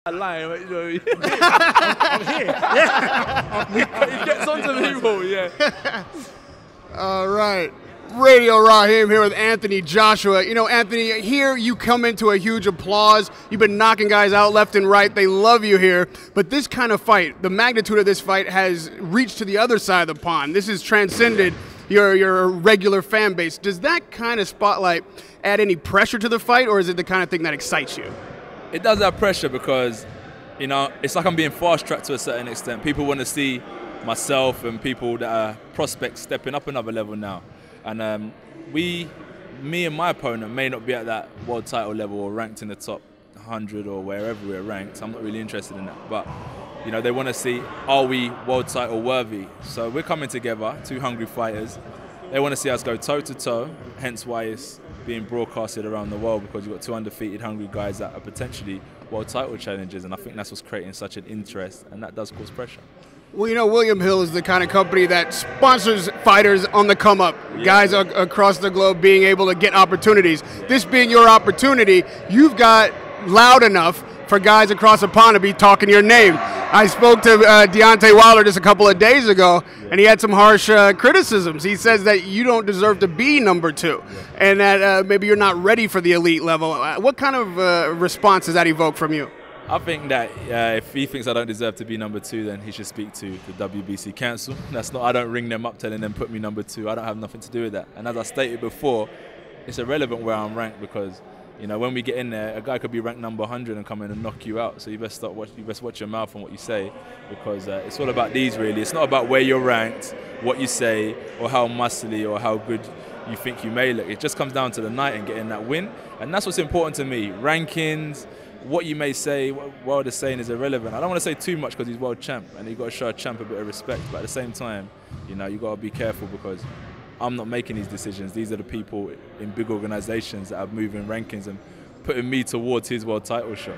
Lying, you know, I'm here. Yeah. He gets onto people, yeah. All right. Radio Raheem here with Anthony Joshua. You know, Anthony, here you come into a huge applause. You've been knocking guys out left and right. They love you here. But this kind of fight, the magnitude of this fight has reached to the other side of the pond. This has transcended your regular fan base. Does that kind of spotlight add any pressure to the fight, or is it the kind of thing that excites you? It does have pressure because, you know, it's like I'm being fast-tracked to a certain extent. People want to see myself and people that are prospects stepping up another level now. And me and my opponent may not be at that world title level or ranked in the top 100 or wherever we're ranked. I'm not really interested in that. But, you know, they want to see, are we world title worthy? So we're coming together, two hungry fighters. They want to see us go toe-to-toe, hence why it's being broadcasted around the world, because you've got two undefeated hungry guys that are potentially world title challengers, and I think that's what's creating such an interest, and that does cause pressure. Well, you know, William Hill is the kind of company that sponsors fighters on the come up, guys across the globe being able to get opportunities. This being your opportunity, you've got loud enough for guys across the pond to be talking your name. I spoke to Deontay Wilder just a couple of days ago, and he had some harsh criticisms. He says that you don't deserve to be #2, and that maybe you're not ready for the elite level. What kind of response does that evoke from you? I think that if he thinks I don't deserve to be #2, then he should speak to the WBC Council. That's not, I don't ring them up telling them put me #2. I don't have nothing to do with that. And as I stated before, it's irrelevant where I'm ranked, because, you know, when we get in there, a guy could be ranked number 100 and come in and knock you out. So you best watch your mouth and what you say, because it's all about these, really. It's not about where you're ranked, what you say, or how muscly or how good you think you may look. It just comes down to the night and getting that win. And that's what's important to me. Rankings, what you may say, what Wilder's saying is irrelevant. I don't want to say too much because he's world champ, and you've got to show a champ a bit of respect. But at the same time, you know, you've got to be careful, because I'm not making these decisions. These are the people in big organizations that are moving rankings and putting me towards his world title shot.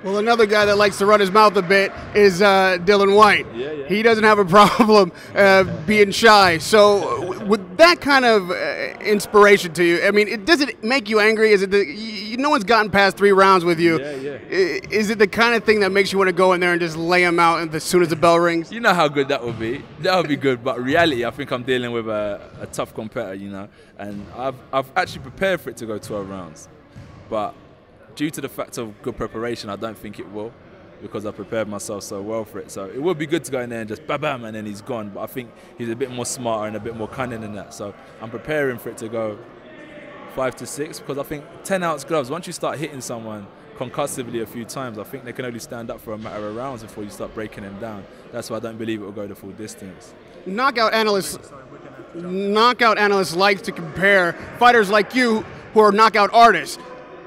Well, another guy that likes to run his mouth a bit is Dillian Whyte. Yeah. He doesn't have a problem being shy. So with that kind of inspiration to you, I mean, does it make you angry? Is it no one's gotten past 3 rounds with you. Yeah. Is it the kind of thing that makes you want to go in there and just lay him out as soon as the bell rings? You know how good that would be. That would be good. But reality, I think I'm dealing with a tough competitor, you know. And I've actually prepared for it to go 12 rounds. But due to the fact of good preparation, I don't think it will, because I prepared myself so well for it. So it would be good to go in there and just bam, and then he's gone. But I think he's a bit more smarter and a bit more cunning than that. So I'm preparing for it to go 5 to 6, because I think 10-ounce gloves, once you start hitting someone concussively a few times, I think they can only stand up for a matter of rounds before you start breaking them down. That's why I don't believe it will go the full distance. Knockout analysts like to compare fighters like you who are knockout artists.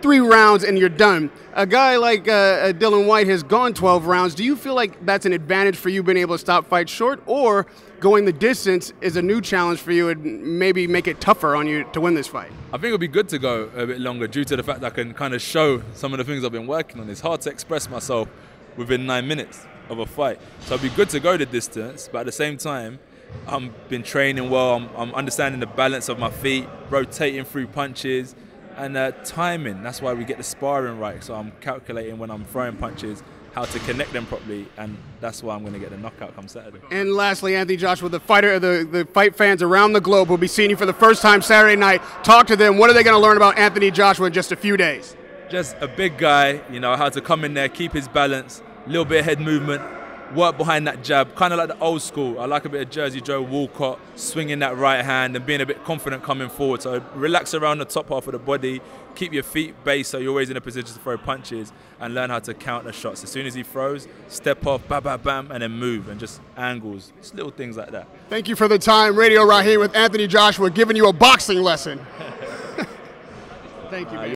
3 rounds and you're done. A guy like Dillian Whyte has gone 12 rounds. Do you feel like that's an advantage for you being able to stop fights short, or going the distance is a new challenge for you and maybe make it tougher on you to win this fight? I think it would be good to go a bit longer, due to the fact that I can kind of show some of the things I've been working on. It's hard to express myself within 9 minutes of a fight. So it'd be good to go the distance, but at the same time, I've been training well. I'm understanding the balance of my feet, rotating through punches, and timing. That's why we get the sparring right. So I'm calculating when I'm throwing punches how to connect them properly, and that's why I'm going to get the knockout come Saturday. And lastly, Anthony Joshua, the fight fans around the globe will be seeing you for the first time Saturday night. Talk to them. What are they going to learn about Anthony Joshua in just a few days? Just a big guy, you know, how to come in there, keep his balance, a little bit of head movement, work behind that jab, kind of like the old school. I like a bit of Jersey Joe Walcott, swinging that right hand and being a bit confident coming forward. So relax around the top half of the body, keep your feet based so you're always in a position to throw punches, and learn how to counter shots. As soon as he throws, step off, bam, bam, bam, and then move, and just angles, just little things like that. Thank you for the time. Radio Raheem with Anthony Joshua giving you a boxing lesson. Thank you, man.